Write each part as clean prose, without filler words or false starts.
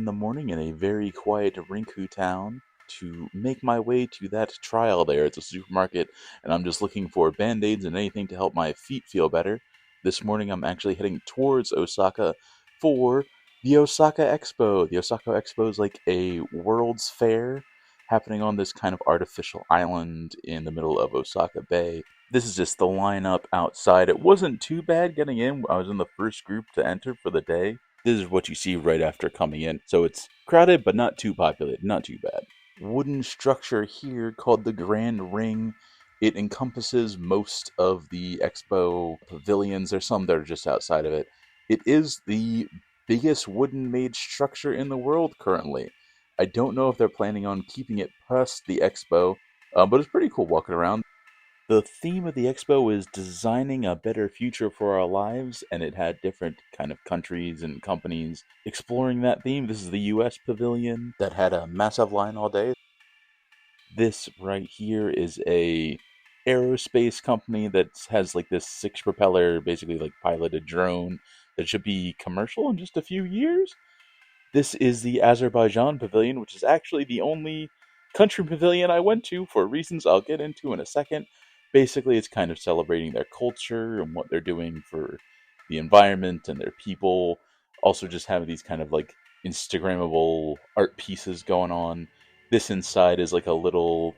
in the morning in a very quiet Rinku town to make my way to that trial there. It's a supermarket, and I'm just looking for band-aids and anything to help my feet feel better. This morning I'm actually heading towards Osaka for the Osaka Expo. The Osaka Expo is like a world's fair happening on this kind of artificial island in the middle of Osaka Bay. This is just the lineup outside. It wasn't too bad getting in. I was in the first group to enter for the day. This is what you see right after coming in. So it's crowded, but not too populated, not too bad. Wooden structure here called the Grand Ring. It encompasses most of the expo pavilions. There's some that are just outside of it. It is the biggest wooden made structure in the world currently. I don't know if they're planning on keeping it past the expo, but it's pretty cool walking around. The theme of the expo is designing a better future for our lives, and it had different kind of countries and companies exploring that theme. This is the US pavilion that had a massive line all day. This right here is a aerospace company that has like this six propeller, basically like piloted drone that should be commercial in just a few years. This is the Azerbaijan pavilion, which is actually the only country pavilion I went to for reasons I'll get into in a second. Basically, it's kind of celebrating their culture and what they're doing for the environment and their people. Also, just having these kind of like Instagrammable art pieces going on. This inside is like a little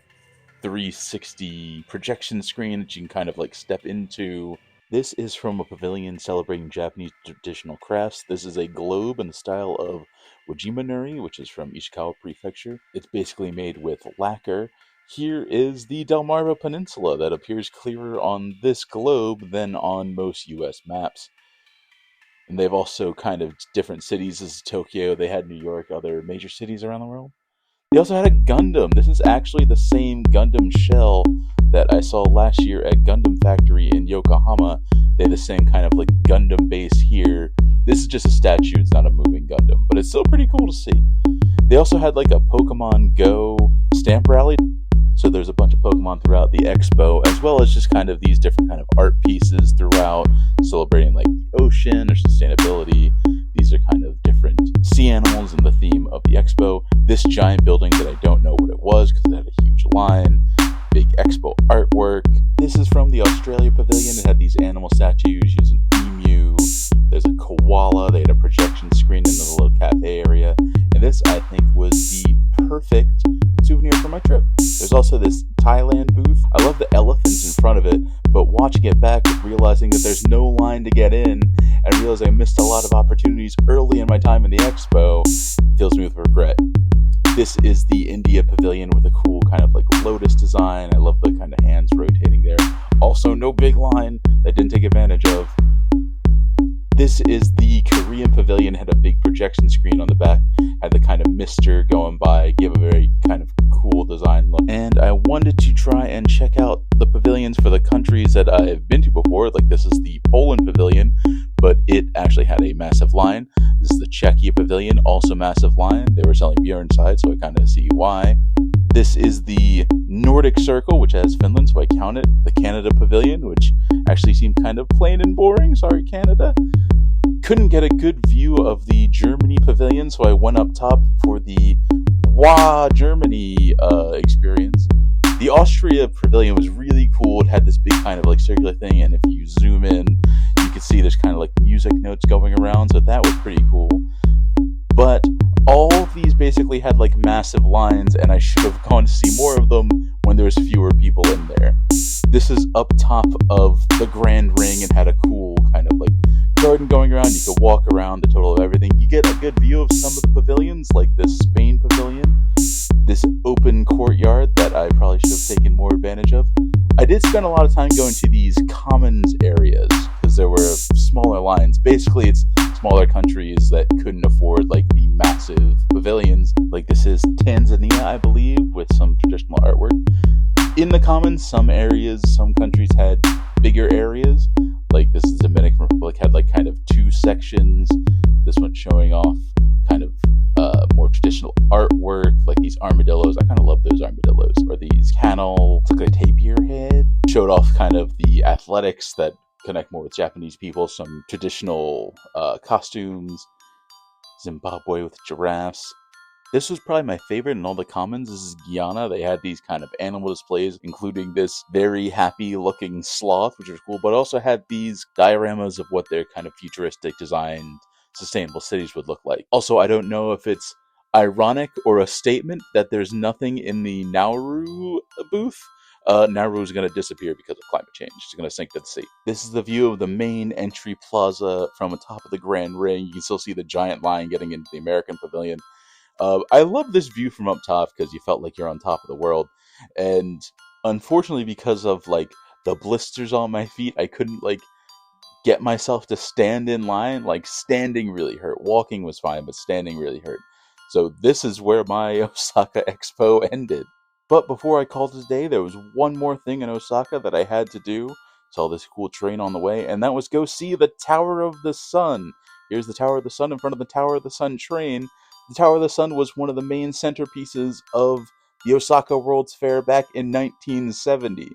360 projection screen that you can kind of like step into. This is from a pavilion celebrating Japanese traditional crafts. This is a globe in the style of Wajima-nuri, which is from Ishikawa Prefecture. It's basically made with lacquer. Here is the Delmarva Peninsula that appears clearer on this globe than on most US maps. And they've also kind of different cities. This is Tokyo. They had New York, other major cities around the world. They also had a Gundam. This is actually the same Gundam shell that I saw last year at Gundam Factory in Yokohama. They have the same kind of like Gundam base here. This is just a statue, it's not a moving Gundam, but it's still pretty cool to see. They also had like a Pokemon Go stamp rally. So there's a bunch of Pokemon throughout the expo, as well as just kind of these different kind of art pieces throughout, celebrating like the ocean or sustainability. These are kind of different sea animals in the theme of the expo. This giant building that I don't know what it was because it had a huge line. Big expo artwork. This is from the Australia Pavilion. It had these animal statues using emu. There's a koala. They had a projection screen in the little cafe area. And this, I think, was the perfect souvenir for my trip. There's also this Thailand booth. I love the elephants in front of it, but watching it back, realizing that there's no line to get in, and realizing I missed a lot of opportunities early in my time in the expo, fills me with regret. This is the India Pavilion with a cool kind of like lotus design. I love the kind of hands rotating there. Also, no big line that I didn't take advantage of. This is the Korean Pavilion. Had a big projection screen on the back. Had the kind of mister going by. Gave a very kind of cool design look. And I wanted to try and check out the pavilions for the countries that I've been to before. Like this is the Poland Pavilion, but it actually had a massive line. This is the Czechia Pavilion, also massive line. They were selling beer inside, so I kind of see why. This is the Nordic Circle, which has Finland, so I count it. The Canada Pavilion, which actually seemed kind of plain and boring. Sorry, Canada. Couldn't get a good view of the Germany Pavilion, so I went up top for the Germany experience. The Austria Pavilion was really cool. It had this big kind of like circular thing, and if you zoom in, you can see there's kind of like music notes going around, so that was pretty cool. But all of these basically had like massive lines, and I should have gone to see more of them when there was fewer people in there. This is up top of the Grand Ring and had a cool kind of like garden going around. You could walk around the total of everything. You get a good view of some of the pavilions, like this Spain pavilion, this open courtyard that I probably should have taken more advantage of. I did spend a lot of time going to these commons areas because there were smaller lines. Basically, it's smaller countries that couldn't afford like the massive pavilions. Like this is Tanzania, I believe, with some traditional artwork. In the commons, some areas, some countries had bigger areas. Like this is Dominican Republic, had like kind of two sections. This one showing off kind of more traditional artwork, like these armadillos. I kind of love those armadillos. Or these camel, look like a tapir head. Showed off kind of the athletics that connect more with Japanese people, some traditional costumes. Zimbabwe with giraffes. This was probably my favorite in all the commons. This is Guyana. They had these kind of animal displays, including this very happy looking sloth, which was cool, but also had these dioramas of what their kind of futuristic designed sustainable cities would look like. Also, I don't know if it's ironic or a statement that there's nothing in the Nauru booth. Nauru is going to disappear because of climate change. It's going to sink to the sea. This is the view of the main entry plaza from the top of the Grand Ring. You can still see the giant line getting into the American Pavilion. I love this view from up top because you felt like you're on top of the world, and unfortunately, because of like the blisters on my feet, I couldn't like get myself to stand in line. Like standing really hurt. Walking was fine, but standing really hurt. So this is where my Osaka Expo ended. But before I called it a day, there was one more thing in Osaka that I had to do. Saw this cool train on the way, and that was go see the Tower of the Sun. Here's the Tower of the Sun in front of the Tower of the Sun train. The Tower of the Sun was one of the main centerpieces of the Osaka World's Fair back in 1970.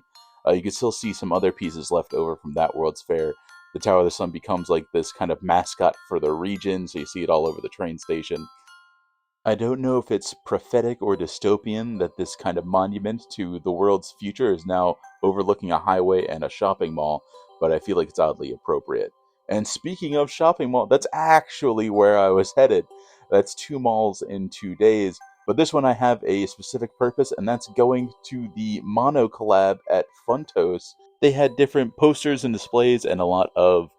You can still see some other pieces left over from that World's Fair. The Tower of the Sun becomes like this kind of mascot for the region, so you see it all over the train station. I don't know if it's prophetic or dystopian that this kind of monument to the world's future is now overlooking a highway and a shopping mall, but I feel like it's oddly appropriate. And speaking of shopping mall, that's actually where I was headed. That's 2 malls in 2 days. But this one I have a specific purpose, and that's going to the Mono collab at Funtos. They had different posters and displays and a lot of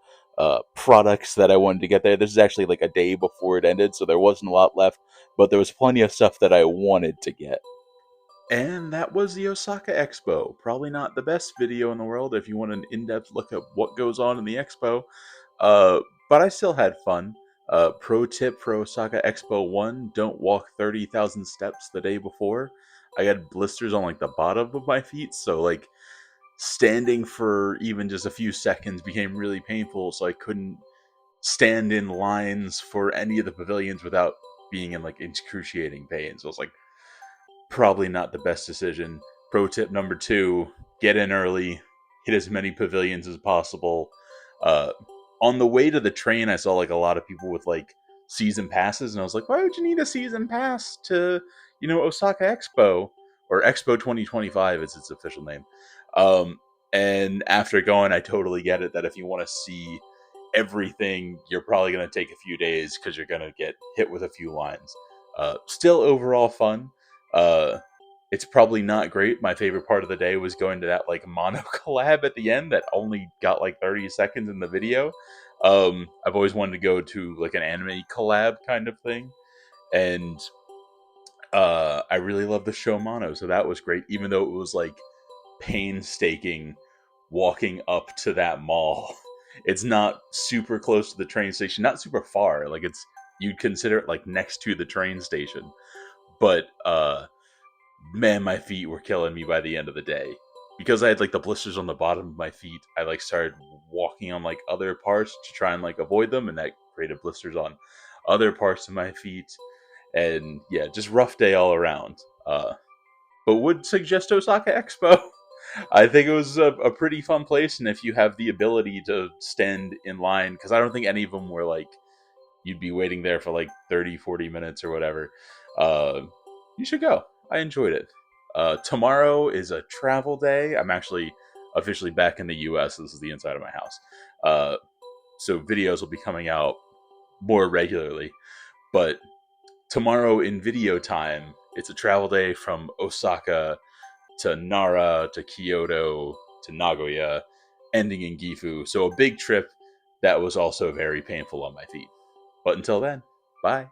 products that I wanted to get there. This is actually like a day before it ended, so there wasn't a lot left, but there was plenty of stuff that I wanted to get. And that was the Osaka Expo. Probably not the best video in the world if you want an in-depth look at what goes on in the expo, uh, but I still had fun. Pro tip for Osaka Expo 1, don't walk 30,000 steps the day before. I had blisters on like the bottom of my feet, so like standing for even just a few seconds became really painful, so I couldn't stand in lines for any of the pavilions without being in like excruciating pain. So it's like probably not the best decision. Pro tip number 2, get in early, hit as many pavilions as possible. Uh, on the way to the train, I saw like a lot of people with like season passes, and I was like, why would you need a season pass to, Osaka Expo or Expo 2025 is its official name. Um, and after going, I totally get it that if you want to see everything, you're probably going to take a few days because you're going to get hit with a few lines. Still overall fun. Uh, it's probably not great. My favorite part of the day was going to that like mono collab at the end that only got like 30 seconds in the video. I've always wanted to go to like an anime collab kind of thing, and I really love the show Mono, so that was great. Even though it was like painstaking walking up to that mall. It's not super close to the train station, not super far. Like you'd consider it like next to the train station, but man, my feet were killing me by the end of the day because I had like the blisters on the bottom of my feet. I like started walking on like other parts to try and like avoid them, and that created blisters on other parts of my feet. And yeah, just rough day all around. But would suggest Osaka Expo. I think it was a pretty fun place, and if you have the ability to stand in line, because I don't think any of them were like you'd be waiting there for like 30, 40 minutes or whatever, uh, you should go. I enjoyed it. Tomorrow is a travel day. I'm actually officially back in the US. This is the inside of my house. Uh, so videos will be coming out more regularly. But tomorrow in video time, it's a travel day from Osaka to Nara to Kyoto to Nagoya, ending in Gifu. So a big trip that was also very painful on my feet. But until then, bye.